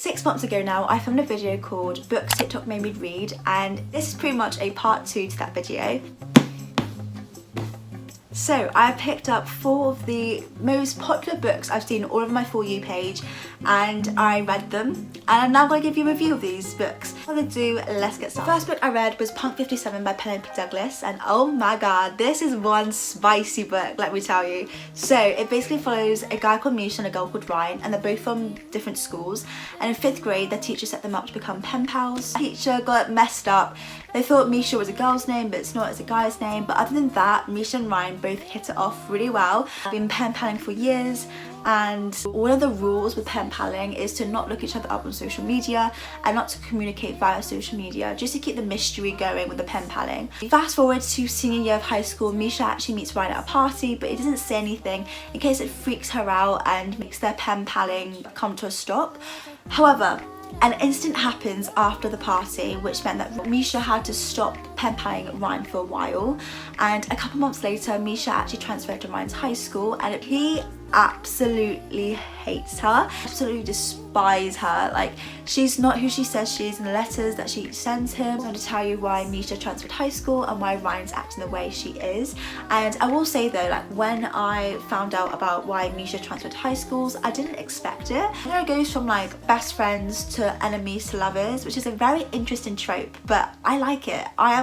6 months ago now, I filmed a video called Books TikTok Made Me Read, and this is pretty much a part 2 to that video. So I picked up 4 of the most popular books I've seen all over my For You page, and I read them, and I'm now going to give you a review of these books. What I'm going to do, let's get started. The first book I read was Punk 57 by Penelope Douglas, and oh my god, this is one spicy book, let me tell you. So it basically follows a guy called Misha and a girl called Ryan, and they're both from different schools, and in 5th grade their teacher set them up to become pen pals. The teacher got messed up. They thought Misha was a girl's name, but it's not, it's a guy's name. But other than that, Misha and Ryan both hit it off really well. They've been pen paling for years, and one of the rules with pen paling is to not look each other up on social media and not to communicate via social media, just to keep the mystery going with the pen paling. Fast forward to senior year of high school, Misha actually meets Ryan at a party, but he doesn't say anything in case it freaks her out and makes their pen paling come to a stop. However, an incident happens after the party which meant that Misha had to stop pen paling Ryan for a while, and a couple months later Misha actually transferred to Ryan's high school, and he absolutely hates her, absolutely despises her. Like, she's not who she says she is in the letters that she sends him. I'm going to tell you why Misha transferred high school and why Ryan's acting the way she is. And I will say though, like, when I found out about why Misha transferred high schools, I didn't expect it. You know, it goes from like best friends to enemies to lovers, which is a very interesting trope, but I like it. I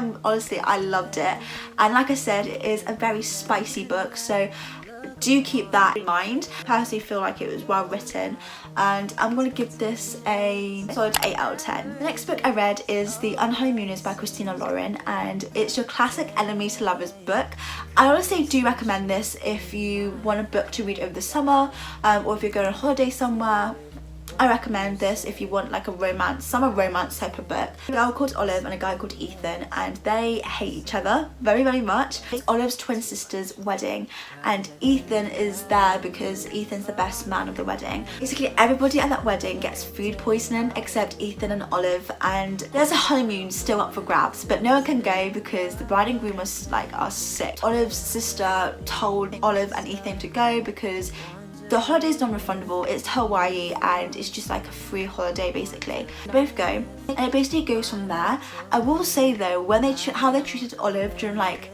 loved it, and like I said, it is a very spicy book, so do keep that in mind. I personally feel like it was well written, and I'm going to give this a solid 8 out of 10. The next book I read is The Unhoneymooners by Christina Lauren, and it's your classic enemies to lovers book. I honestly do recommend this if you want a book to read over the summer, or if you're going on holiday somewhere. I recommend this if you want like a romance, summer romance type of book. A girl called Olive and a guy called Ethan, and they hate each other very, very much. It's Olive's twin sister's wedding, and Ethan is there because Ethan's the best man of the wedding. Basically everybody at that wedding gets food poisoning except Ethan and Olive, and there's a honeymoon still up for grabs, but no one can go because the bride and groom are sick. Olive's sister told Olive and Ethan to go because the holiday is non-refundable. It's Hawaii and it's just like a free holiday basically. They both go, and it basically goes from there. I will say though, when how they treated Olive during like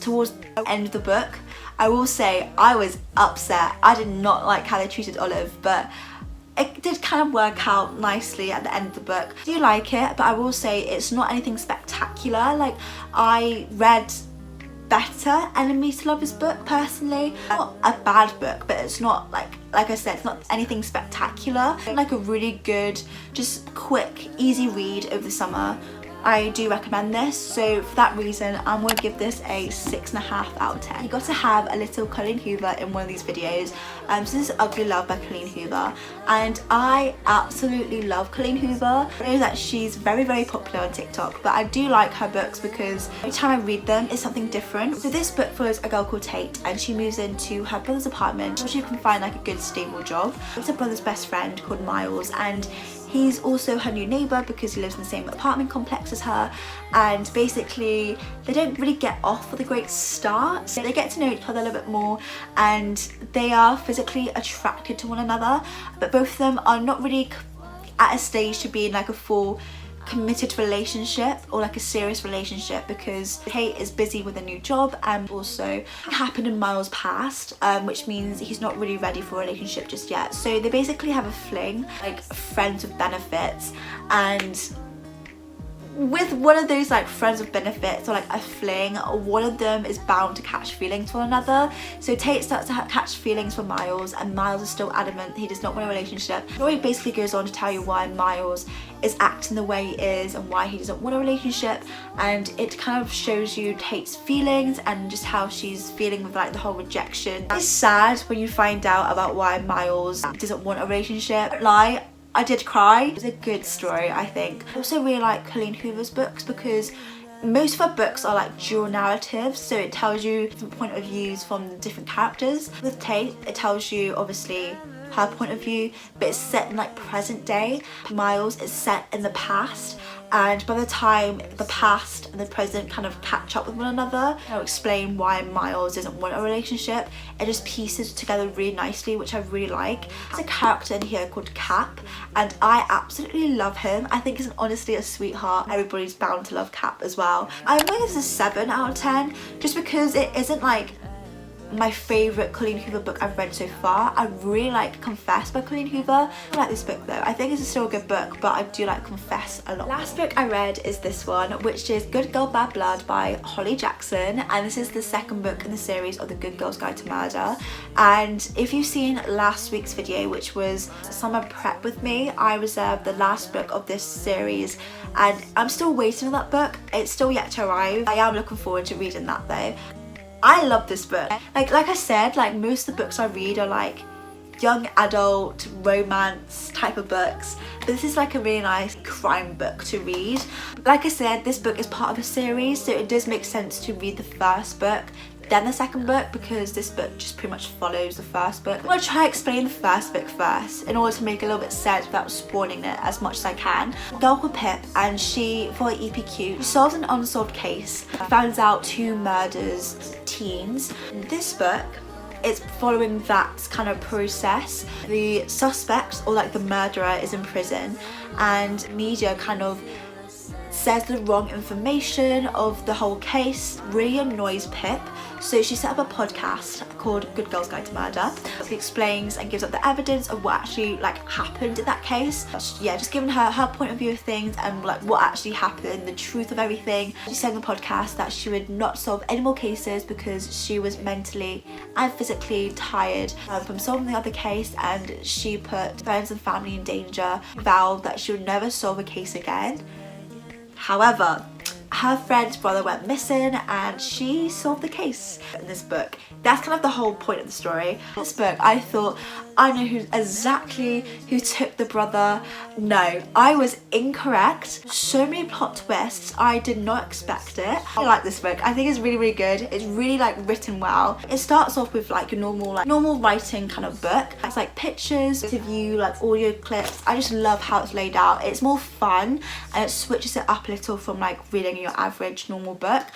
towards the end of the book, I will say I was upset. I did not like how they treated Olive, but it did kind of work out nicely at the end of the book. I do like it, but I will say it's not anything spectacular. Like, I read better enemies to lovers book personally. Not a bad book, but it's not like I said, it's not anything spectacular. Like a really good, just quick, easy read over the summer. I do recommend this, so for that reason I'm going to give this a 6.5 out of 10. You got to have a little Colleen Hoover in one of these videos. So this is Ugly Love by Colleen Hoover, and I absolutely love Colleen Hoover. I know that she's very, very popular on TikTok, but I do like her books because every time I read them it's something different. So this book follows a girl called Tate, and she moves into her brother's apartment so she can find like a good stable job. It's her brother's best friend called Miles, and he's also her new neighbour because he lives in the same apartment complex as her, and basically they don't really get off with a great start. So they get to know each other a little bit more, and they are physically attracted to one another, but both of them are not really at a stage to be in like a full committed relationship or like a serious relationship because Kate is busy with a new job, and also it happened in Miles' past, which means he's not really ready for a relationship just yet. So they basically have a fling, like friends with benefits, and with one of those like friends with benefits or like a fling, one of them is bound to catch feelings for another. So Tate starts to catch feelings for Miles, and Miles is still adamant he does not want a relationship. The story basically goes on to tell you why Miles is acting the way he is and why he doesn't want a relationship, and it kind of shows you Tate's feelings and just how she's feeling with like the whole rejection. It's sad when you find out about why Miles doesn't want a relationship. Lie, I did cry. It's a good story, I think. I also really like Colleen Hoover's books because most of her books are like dual narratives, so it tells you different point of views from the different characters. With Tate, it tells you obviously her point of view, but it's set in like present day. Miles is set in the past, and by the time the past and the present kind of catch up with one another, I'll explain why Miles doesn't want a relationship. It just pieces together really nicely, which I really like. There's a character in here called Cap, and I absolutely love him. I think he's honestly a sweetheart. Everybody's bound to love Cap as well. I'm going to give this a 7 out of 10 just because it isn't like my favourite Colleen Hoover book I've read so far. I really like Confess by Colleen Hoover. I like this book though. I think it's still a good book, but I do like Confess a lot. Last book I read is this one, which is Good Girl Bad Blood by Holly Jackson, and this is the second book in the series of the Good Girl's Guide to Murder. And if you've seen last week's video, which was Summer Prep with Me, I reserved the last book of this series, and I'm still waiting for that book. It's still yet to arrive. I am looking forward to reading that though. I love this book. Like I said, like most of the books I read are like young adult romance type of books, but this is like a really nice crime book to read. Like I said, this book is part of a series, so it does make sense to read the first book then the second book, because this book just pretty much follows the first book. I'm going to try to explain the first book first in order to make a little bit sense without spoiling it as much as I can. A girl called Pip, and she, for EPQ, solves an unsolved case, finds out who murders teens. This book, it's following that kind of process. The suspect, or like the murderer, is in prison, and media kind of says the wrong information of the whole case. Really annoys Pip, so she set up a podcast called Good Girl's Guide to Murder. She explains and gives up the evidence of what actually like happened in that case. Yeah, just giving her point of view of things and like what actually happened, the truth of everything. She said in the podcast that she would not solve any more cases because she was mentally and physically tired from solving the other case, and she put friends and family in danger. Vowed that she would never solve a case again. However, her friend's brother went missing and she solved the case in this book. That's kind of the whole point of the story. This book, I thought, I know exactly who took the brother. No, I was incorrect. So many plot twists. I did not expect it. I like this book. I think it's really, really good. It's really like written well. It starts off with like a normal writing kind of book. It's like pictures, interview, like audio clips. I just love how it's laid out. It's more fun and it switches it up a little from like reading your average normal book,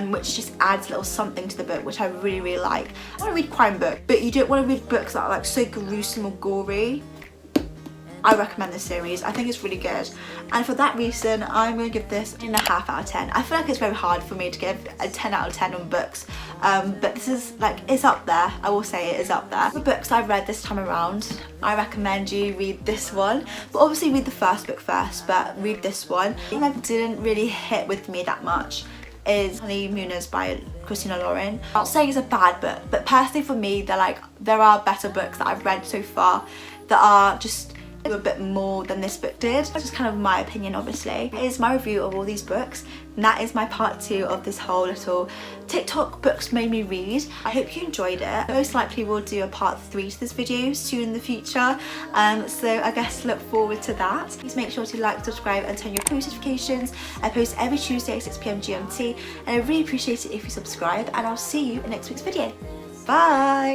which just adds a little something to the book, which I really, really like. I want to read crime book, but you don't want to read books that are like so gruesome or gory. I recommend this series. I think it's really good, and for that reason I'm going to give this 9.5 out of 10. I feel like it's very hard for me to give a 10 out of 10 on books, but this is like, it's up there. I will say it is up there. The books I've read this time around, I recommend you read this one, but obviously read the first book first, but read this one. The thing that didn't really hit with me that much is Honeymooners by Christina Lauren. I'm not saying it's a bad book, but personally for me, there are better books that I've read so far that are just a bit more than this book did. That's just kind of my opinion, obviously. It is my review of all these books, and that is my part 2 of this whole little TikTok books made me read. I hope you enjoyed it. Most likely we'll do a part 3 to this video soon in the future, so I guess look forward to that. Please make sure to like, subscribe and turn your post notifications. I post every Tuesday at 6 PM GMT, and I really appreciate it if you subscribe, and I'll see you in next week's video. Bye!